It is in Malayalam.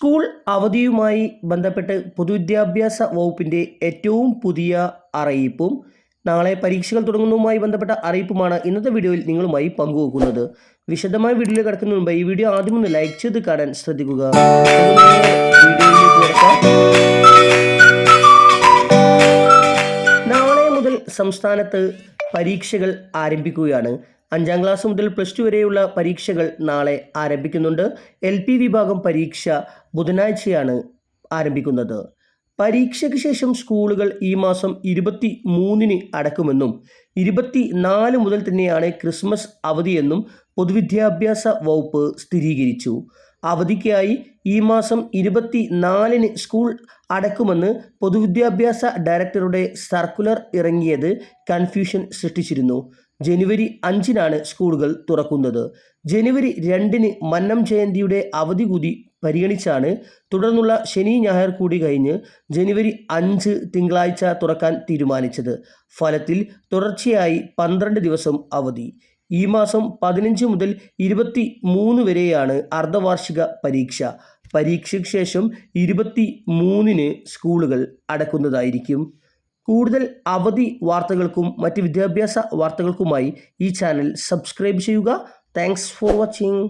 സ്കൂൾ അവധിയുമായി ബന്ധപ്പെട്ട് പൊതുവിദ്യാഭ്യാസ വകുപ്പിൻ്റെ ഏറ്റവും പുതിയ അറിയിപ്പും നാളെ പരീക്ഷകൾ തുടങ്ങുന്നതുമായി ബന്ധപ്പെട്ട അറിയിപ്പുമാണ് ഇന്നത്തെ വീഡിയോയിൽ നിങ്ങളുമായി പങ്കുവെക്കുന്നത്. വിശദമായ വീഡിയോയിൽ കിടക്കുന്നതിന് മുമ്പ് ഈ വീഡിയോ ആദ്യം ഒന്ന് ലൈക്ക് ചെയ്ത് കാണാൻ ശ്രദ്ധിക്കുക. നാളെ മുതൽ സംസ്ഥാനത്ത് പരീക്ഷകൾ ആരംഭിക്കുകയാണ്. 5ാം ക്ലാസ് മുതൽ +2 വരെയുള്ള പരീക്ഷകൾ നാളെ ആരംഭിക്കുന്നുണ്ട്. LP വിഭാഗം പരീക്ഷ ബുധനാഴ്ചയാണ് ആരംഭിക്കുന്നത്. പരീക്ഷയ്ക്ക് ശേഷം സ്കൂളുകൾ ഈ മാസം 23-ന് അടക്കുമെന്നും 24 മുതൽ തന്നെയാണ് ക്രിസ്മസ് അവധിയെന്നും പൊതുവിദ്യാഭ്യാസ വകുപ്പ് സ്ഥിരീകരിച്ചു. അവധിക്കായി ഈ മാസം 24-ന് സ്കൂൾ അടക്കുമെന്ന് പൊതുവിദ്യാഭ്യാസ ഡയറക്ടറുടെ സർക്കുലർ ഇറങ്ങിയത് കൺഫ്യൂഷൻ സൃഷ്ടിച്ചിരുന്നു. ജനുവരി 5-നാണ് സ്കൂളുകൾ തുറക്കുന്നത്. ജനുവരി 2-ന് മന്നം ജയന്തിയുടെ അവധി കൂടി പരിഗണിച്ചാണ് തുടർന്നുള്ള ശനി ഞായർ കൂടി കഴിഞ്ഞ് ജനുവരി 5 തിങ്കളാഴ്ച തുറക്കാൻ തീരുമാനിച്ചത്. ഫലത്തിൽ തുടർച്ചയായി 12 ദിവസം അവധി. ഈ മാസം 15 മുതൽ 23 വരെയാണ് അർദ്ധവാർഷിക പരീക്ഷ. പരീക്ഷയ്ക്ക് ശേഷം 23-ന് സ്കൂളുകൾ അടക്കുന്നതായിരിക്കും. കൂടുതൽ അവധി വാർത്തകൾക്കും മറ്റ് വിദ്യാഭ്യാസ വാർത്തകൾക്കുമായി ഈ ചാനൽ സബ്സ്ക്രൈബ് ചെയ്യുക. Thanks for watching.